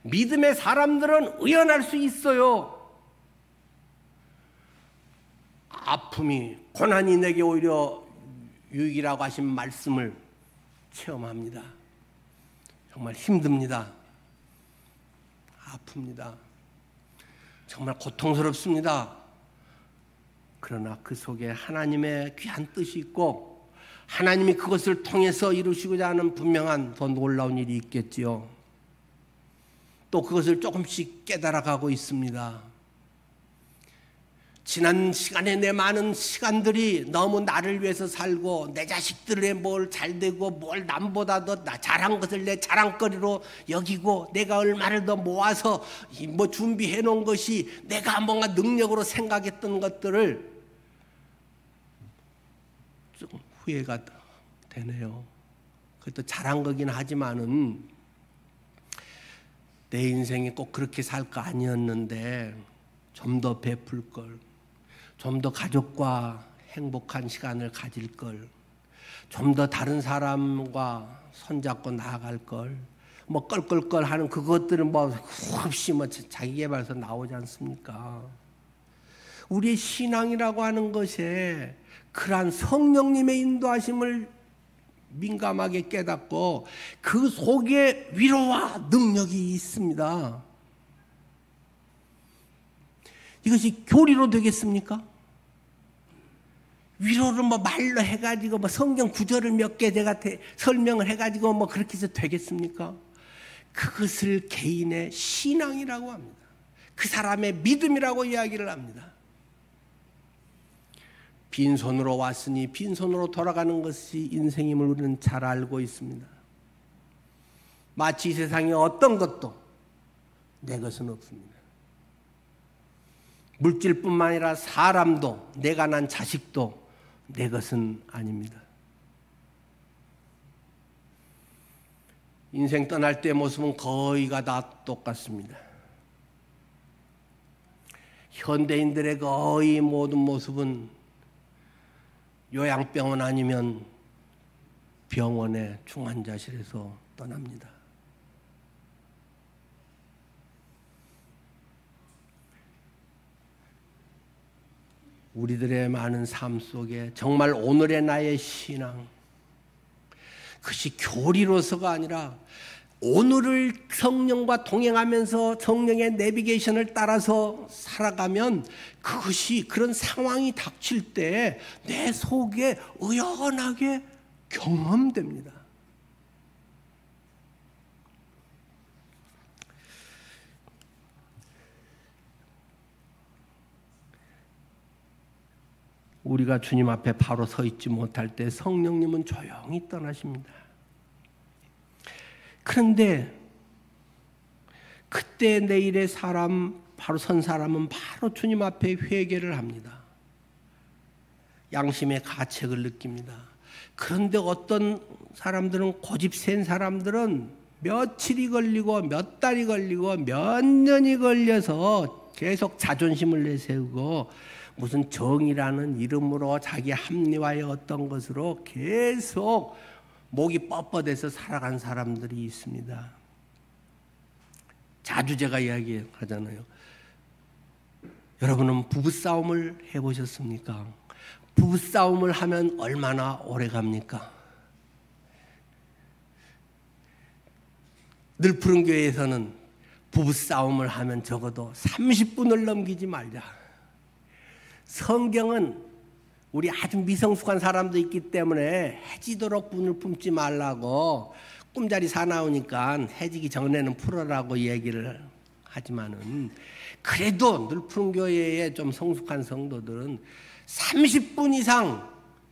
믿음의 사람들은 의연할 수 있어요. 아픔이 고난이 내게 오히려 유익이라고 하신 말씀을 체험합니다. 정말 힘듭니다. 아픕니다. 정말 고통스럽습니다. 그러나 그 속에 하나님의 귀한 뜻이 있고 하나님이 그것을 통해서 이루시고자 하는 분명한 더 놀라운 일이 있겠지요. 또 그것을 조금씩 깨달아가고 있습니다. 지난 시간에 내 많은 시간들이 너무 나를 위해서 살고 내 자식들에 뭘 잘되고 뭘 남보다 더 잘한 것을 내 자랑거리로 여기고 내가 얼마를 더 모아서 뭐 준비해 놓은 것이 내가 뭔가 능력으로 생각했던 것들을 좀 후회가 되네요. 그것도 잘한 거긴 하지만은 내 인생이 꼭 그렇게 살 거 아니었는데 좀 더 베풀 걸, 좀 더 가족과 행복한 시간을 가질 걸, 좀 더 다른 사람과 손잡고 나아갈 걸, 뭐 껄껄껄 하는 그것들은 뭐 없이 뭐 자기개발서 나오지 않습니까? 우리의 신앙이라고 하는 것에 그러한 성령님의 인도하심을 민감하게 깨닫고 그 속에 위로와 능력이 있습니다. 이것이 교리로 되겠습니까? 위로를 뭐 말로 해가지고 뭐 성경 구절을 몇 개 제가 설명을 해가지고 뭐 그렇게 해서 되겠습니까? 그것을 개인의 신앙이라고 합니다. 그 사람의 믿음이라고 이야기를 합니다. 빈손으로 왔으니 빈손으로 돌아가는 것이 인생임을 우리는 잘 알고 있습니다. 마치 이 세상에 어떤 것도 내 것은 없습니다. 물질뿐만 아니라 사람도, 내가 난 자식도 내 것은 아닙니다. 인생 떠날 때의 모습은 거의가 다 똑같습니다. 현대인들의 거의 모든 모습은 요양병원 아니면 병원의 중환자실에서 떠납니다. 우리들의 많은 삶 속에 정말 오늘의 나의 신앙, 그것이 교리로서가 아니라 오늘을 성령과 동행하면서 성령의 내비게이션을 따라서 살아가면 그것이 그런 상황이 닥칠 때 내 속에 의연하게 경험됩니다. 우리가 주님 앞에 바로 서 있지 못할 때 성령님은 조용히 떠나십니다. 그런데 그때 내일의 사람, 바로 선 사람은 바로 주님 앞에 회개를 합니다. 양심의 가책을 느낍니다. 그런데 어떤 사람들은, 고집 센 사람들은 며칠이 걸리고 몇 달이 걸리고 몇 년이 걸려서 계속 자존심을 내세우고 무슨 정이라는 이름으로 자기 합리화의 어떤 것으로 계속 목이 뻣뻣해서 살아간 사람들이 있습니다. 자주 제가 이야기하잖아요. 여러분은 부부싸움을 해보셨습니까? 부부싸움을 하면 얼마나 오래 갑니까? 늘푸른 교회에서는 부부싸움을 하면 적어도 30분을 넘기지 말자. 성경은 우리 아주 미성숙한 사람도 있기 때문에 해지도록 분을 품지 말라고 꿈자리 사나우니까 해지기 전에는 풀어라고 얘기를 하지만은, 그래도 늘푸른 교회에 좀 성숙한 성도들은 30분 이상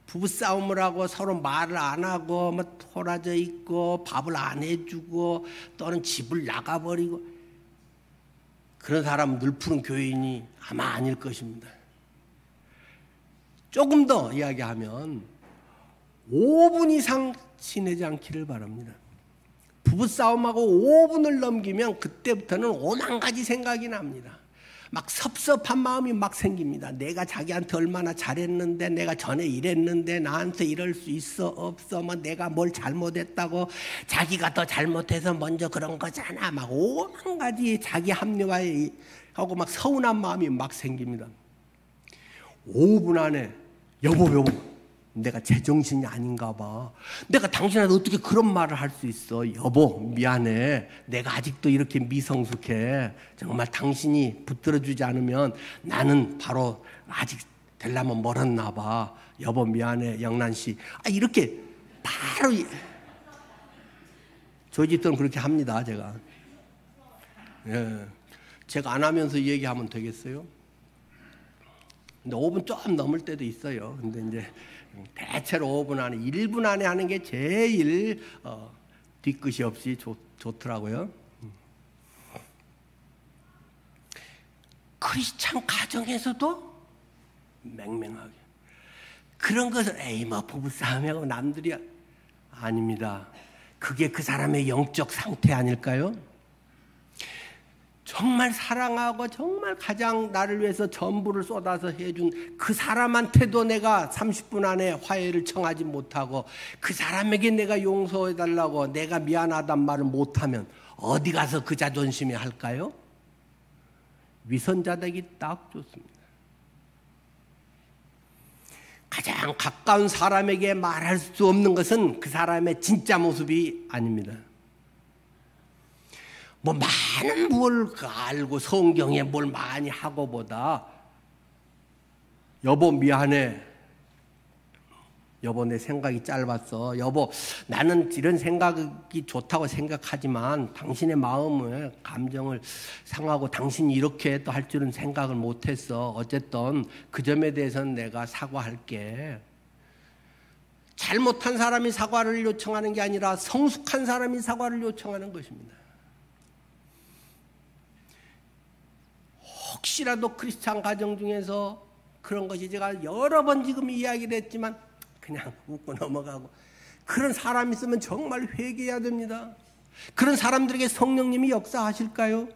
부부싸움을 하고 서로 말을 안 하고 뭐 토라져 있고 밥을 안 해주고 또는 집을 나가버리고, 그런 사람은 늘푸른 교인이 아마 아닐 것입니다. 조금 더 이야기하면 5분 이상 지내지 않기를 바랍니다. 부부싸움하고 5분을 넘기면 그때부터는 오만 가지 생각이 납니다. 막 섭섭한 마음이 막 생깁니다. 내가 자기한테 얼마나 잘했는데, 내가 전에 이랬는데 나한테 이럴 수 있어 없어, 뭐 내가 뭘 잘못했다고, 자기가 더 잘못해서 먼저 그런 거잖아, 막 오만 가지 자기 합리화에 하고 막 서운한 마음이 막 생깁니다. 5분 안에 여보 내가 제정신이 아닌가 봐. 내가 당신한테 어떻게 그런 말을 할 수 있어. 여보 미안해. 내가 아직도 이렇게 미성숙해. 정말 당신이 붙들어주지 않으면 나는 바로 아직 되려면 멀었나 봐. 여보 미안해 영란씨. 이렇게 바로 저희 집들은 그렇게 합니다. 제가. 예. 제가 안 하면서 얘기하면 되겠어요? 근데 5분 좀 넘을 때도 있어요. 근데 이제 대체로 5분 안에, 1분 안에 하는 게 제일 뒤끝이 없이 좋더라고요. 그것이 참 가정에서도 맹맹하게. 그런 것을 에이 뭐 부부싸움하고 남들이 아닙니다. 그게 그 사람의 영적 상태 아닐까요? 정말 사랑하고 정말 가장 나를 위해서 전부를 쏟아서 해준 그 사람한테도 내가 30분 안에 화해를 청하지 못하고 그 사람에게 내가 용서해달라고 내가 미안하단 말을 못하면 어디 가서 그 자존심이 할까요? 위선자되기 딱 좋습니다. 가장 가까운 사람에게 말할 수 없는 것은 그 사람의 진짜 모습이 아닙니다. 뭐 많은 뭘 알고 성경에 뭘 많이 하고보다 여보 미안해. 여보 내 생각이 짧았어. 여보 나는 이런 생각이 좋다고 생각하지만 당신의 마음을 감정을 상하고 당신이 이렇게 또 할 줄은 생각을 못했어. 어쨌든 그 점에 대해서는 내가 사과할게. 잘못한 사람이 사과를 요청하는 게 아니라 성숙한 사람이 사과를 요청하는 것입니다. 혹시라도 크리스찬 가정 중에서 그런 것이 제가 여러 번 지금 이야기를 했지만 그냥 웃고 넘어가고 그런 사람이 있으면 정말 회개해야 됩니다. 그런 사람들에게 성령님이 역사하실까요?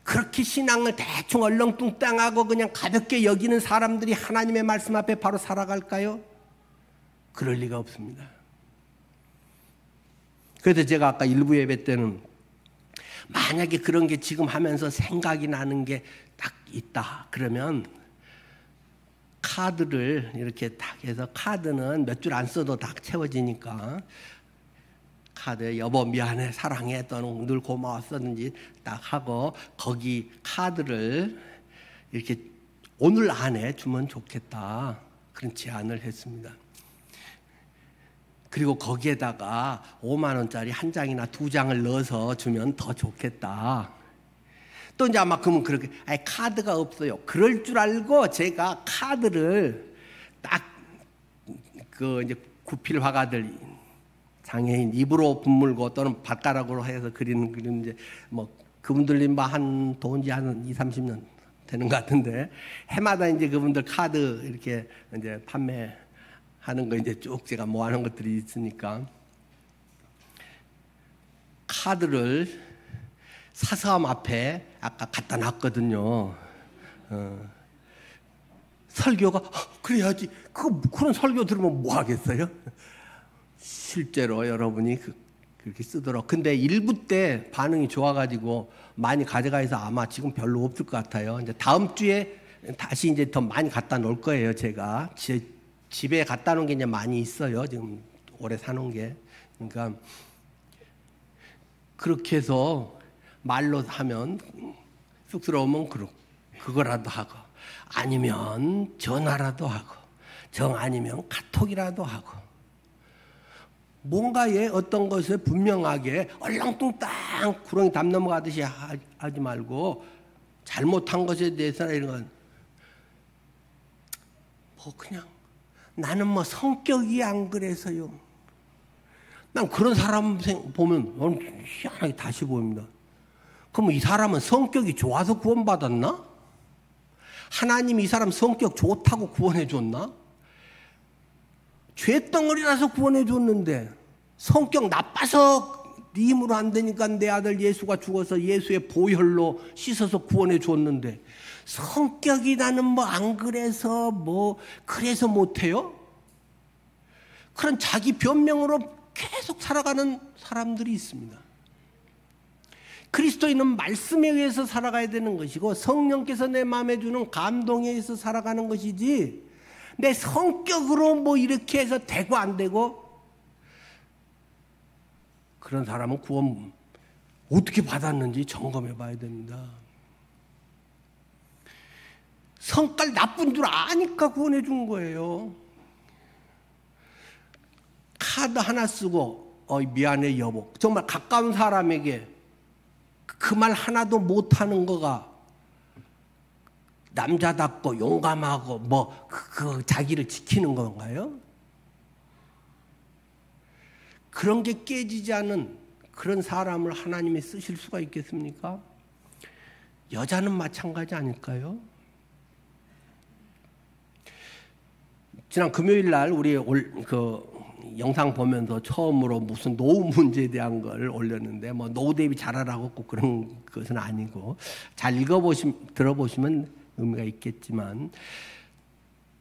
그렇게 신앙을 대충 얼렁뚱땅하고 그냥 가볍게 여기는 사람들이 하나님의 말씀 앞에 바로 살아갈까요? 그럴 리가 없습니다. 그래서 제가 아까 일부 예배 때는 만약에 그런 게 지금 하면서 생각이 나는 게 딱 있다 그러면 카드를 이렇게 딱 해서 카드는 몇 줄 안 써도 딱 채워지니까 카드에 여보 미안해 사랑해 또는 늘 고마웠었는지 딱 하고 거기 카드를 이렇게 오늘 안에 주면 좋겠다 그런 제안을 했습니다. 그리고 거기에다가 5만 원짜리 한 장이나 두 장을 넣어서 주면 더 좋겠다. 또 이제 아마 그러면 그렇게 카드가 없어요. 그럴 줄 알고 제가 카드를 딱 그 이제 구필 화가들 장애인 입으로 분물고 또는 밭가락으로 해서 그리는 이제 뭐 그분들이 한 돈지 한 2, 30년 되는 것 같은데 해마다 이제 그분들 카드 이렇게 이제 판매하는 거 이제 쭉 제가 모아놓은 것들이 있으니까 카드를 사서함 앞에 아까 갖다 놨거든요. 설교가 그래야지. 그런 설교 들으면 뭐 하겠어요? 실제로 여러분이 그렇게 쓰도록. 근데 일부 때 반응이 좋아가지고 많이 가져가서 아마 지금 별로 없을 것 같아요. 이제 다음 주에 다시 이제 더 많이 갖다 놓을 거예요. 제가 집에 갖다 놓은 게 이제 많이 있어요. 지금 오래 사놓은 게. 그러니까 그렇게 해서 말로 하면 쑥스러우면 그거라도 하고 아니면 전화라도 하고 정 아니면 카톡이라도 하고 뭔가에 어떤 것을 분명하게 얼렁뚱땅 구렁이 담 넘어가듯이 하지 말고 잘못한 것에 대해서는 이런 건 뭐 그냥 나는 뭐 성격이 안 그래서요. 난 그런 사람 보면 희한하게 다시 보입니다. 그럼 이 사람은 성격이 좋아서 구원받았나? 하나님이 이 사람 성격 좋다고 구원해 줬나? 죄덩어리라서 구원해 줬는데 성격 나빠서 네 힘으로 안 되니까 내 아들 예수가 죽어서 예수의 보혈로 씻어서 구원해 줬는데 성격이 나는 뭐 안 그래서 뭐 그래서 못해요? 그런 자기 변명으로 계속 살아가는 사람들이 있습니다. 그리스도인은 말씀에 의해서 살아가야 되는 것이고 성령께서 내 마음에 주는 감동에 의해서 살아가는 것이지 내 성격으로 뭐 이렇게 해서 되고 안 되고 그런 사람은 구원 어떻게 받았는지 점검해 봐야 됩니다. 성깔 나쁜 줄 아니까 구원해 준 거예요. 카드 하나 쓰고 미안해 여보 정말 가까운 사람에게 그 말 하나도 못하는 거가 남자답고 용감하고 뭐 그 자기를 지키는 건가요? 그런 게 깨지지 않은 그런 사람을 하나님이 쓰실 수가 있겠습니까? 여자는 마찬가지 아닐까요? 지난 금요일 날 우리 영상 보면서 처음으로 무슨 노후 문제에 대한 걸 올렸는데 뭐 노후 대비 잘하라고 꼭 그런 것은 아니고 잘 들어보시면 의미가 있겠지만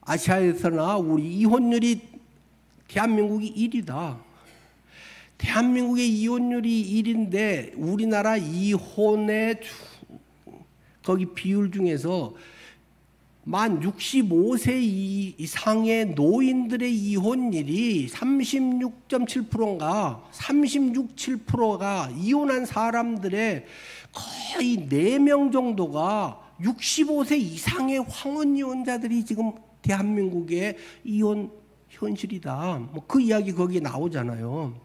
아시아에서나 우리 이혼율이 대한민국이 1위다. 대한민국의 이혼율이 1인데 우리나라 이혼의 거기 비율 중에서 만 65세 이상의 노인들의 이혼율이 36.7%인가 36, 7%가 이혼한 사람들의 거의 4명 정도가 65세 이상의 황혼 이혼자들이 지금 대한민국의 이혼 현실이다. 뭐 그 이야기 거기에 나오잖아요.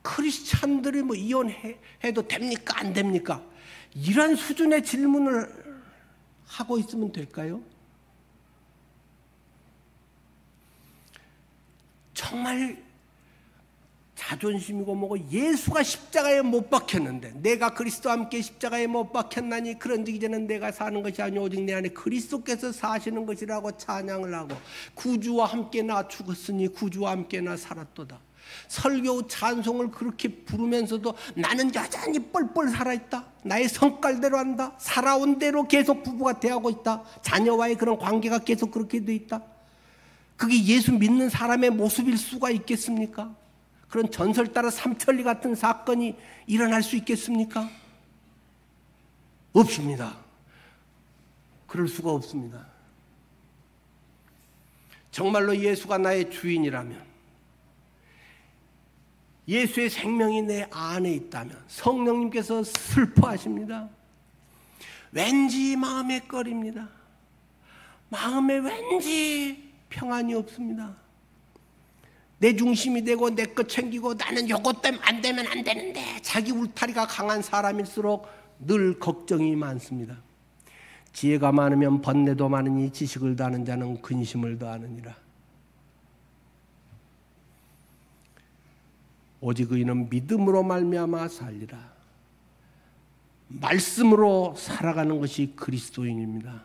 크리스찬들이 뭐 이혼해도 됩니까? 안 됩니까? 이런 수준의 질문을 하고 있으면 될까요? 정말 자존심이고 뭐고 예수가 십자가에 못 박혔는데 내가 그리스도와 함께 십자가에 못 박혔나니 그런즉 이제는 내가 사는 것이 아니오 오직 내 안에 그리스도께서 사시는 것이라고 찬양을 하고 구주와 함께 나 죽었으니 구주와 함께 나 살았도다. 설교 찬송을 그렇게 부르면서도 나는 여전히 뻘뻘 살아있다. 나의 성깔대로 한다. 살아온 대로 계속 부부가 대하고 있다. 자녀와의 그런 관계가 계속 그렇게 돼 있다. 그게 예수 믿는 사람의 모습일 수가 있겠습니까? 그런 전설 따라 삼천리 같은 사건이 일어날 수 있겠습니까? 없습니다. 그럴 수가 없습니다. 정말로 예수가 나의 주인이라면 예수의 생명이 내 안에 있다면 성령님께서 슬퍼하십니다. 왠지 마음에 꺼립니다. 마음에 왠지 평안이 없습니다. 내 중심이 되고 내 것 챙기고 나는 요것 때문에 안 되면 안 되는데 자기 울타리가 강한 사람일수록 늘 걱정이 많습니다. 지혜가 많으면 번뇌도 많으니 지식을 더하는 자는 근심을 더하느니라. 오직 의인은 믿음으로 말미암아 살리라. 말씀으로 살아가는 것이 그리스도인입니다.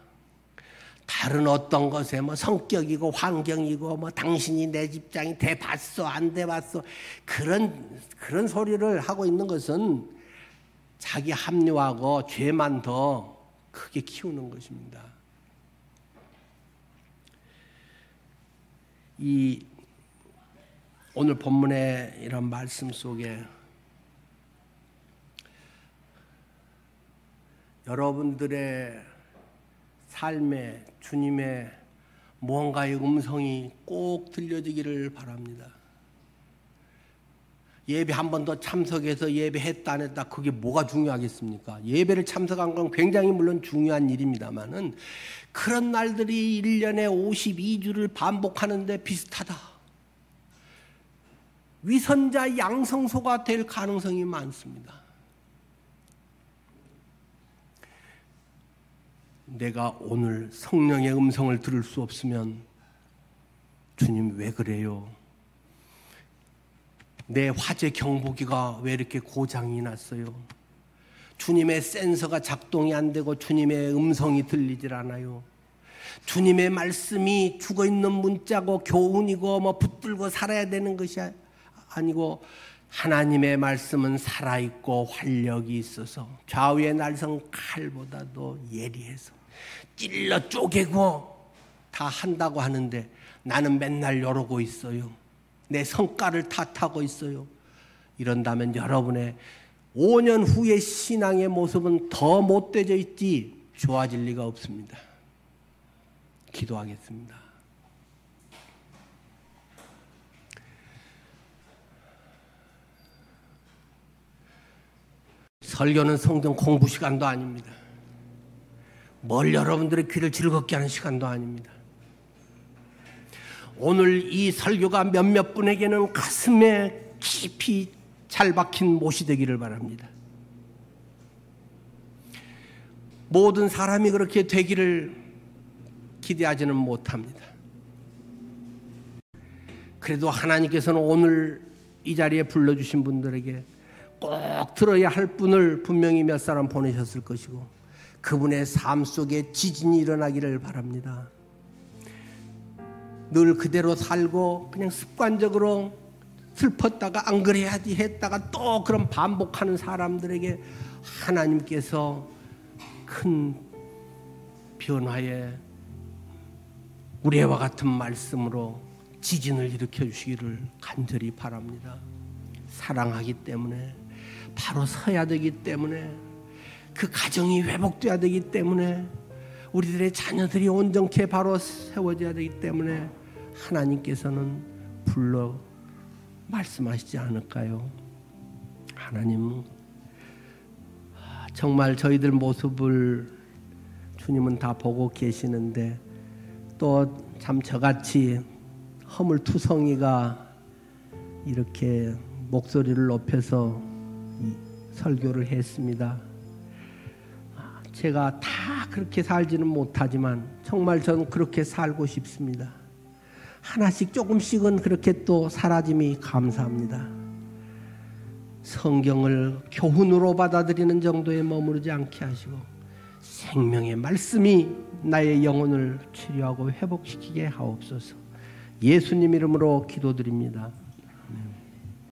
다른 어떤 것에 뭐 성격이고 환경이고 뭐 당신이 내 집장이 돼 봤어 안 돼 봤어 그런 소리를 하고 있는 것은 자기 합리화하고 죄만 더 크게 키우는 것입니다. 이 오늘 본문의 이런 말씀 속에 여러분들의 삶에 주님의 무언가의 음성이 꼭 들려지기를 바랍니다. 예배 한 번 더 참석해서 예배했다 안 했다 그게 뭐가 중요하겠습니까? 예배를 참석한 건 굉장히 물론 중요한 일입니다만은 그런 날들이 1년에 52주를 반복하는데 비슷하다. 위선자 양성소가 될 가능성이 많습니다. 내가 오늘 성령의 음성을 들을 수 없으면 주님 왜 그래요? 내 화재 경보기가 왜 이렇게 고장이 났어요? 주님의 센서가 작동이 안 되고 주님의 음성이 들리질 않아요. 주님의 말씀이 죽어있는 문자고 교훈이고 뭐 붙들고 살아야 되는 것이 아니고 하나님의 말씀은 살아있고 활력이 있어서 좌우의 날선 칼보다도 예리해서 찔러 쪼개고 다 한다고 하는데 나는 맨날 이러고 있어요. 내 성깔을 탓하고 있어요. 이런다면 여러분의 5년 후의 신앙의 모습은 더 못되어져 있지 좋아질 리가 없습니다. 기도하겠습니다. 설교는 성경 공부 시간도 아닙니다. 뭘 여러분들의 귀를 즐겁게 하는 시간도 아닙니다. 오늘 이 설교가 몇몇 분에게는 가슴에 깊이 잘 박힌 못이 되기를 바랍니다. 모든 사람이 그렇게 되기를 기대하지는 못합니다. 그래도 하나님께서는 오늘 이 자리에 불러주신 분들에게 꼭 들어야 할 분을 분명히 몇 사람 보내셨을 것이고 그분의 삶 속에 지진이 일어나기를 바랍니다. 늘 그대로 살고 그냥 습관적으로 슬펐다가 안 그래야지 했다가 또 그런 반복하는 사람들에게 하나님께서 큰 변화의 우레와 같은 말씀으로 지진을 일으켜 주시기를 간절히 바랍니다. 사랑하기 때문에, 바로 서야 되기 때문에, 그 가정이 회복돼야 되기 때문에, 우리들의 자녀들이 온전케 바로 세워져야 되기 때문에 하나님께서는 불러 말씀하시지 않을까요? 하나님, 정말 저희들 모습을 주님은 다 보고 계시는데, 또 참 저같이 허물투성이가 이렇게 목소리를 높여서 설교를 했습니다. 제가 다 그렇게 살지는 못하지만 정말 저는 그렇게 살고 싶습니다. 하나씩 조금씩은 그렇게 또 사라짐이 감사합니다. 성경을 교훈으로 받아들이는 정도에 머무르지 않게 하시고 생명의 말씀이 나의 영혼을 치료하고 회복시키게 하옵소서. 예수님 이름으로 기도드립니다.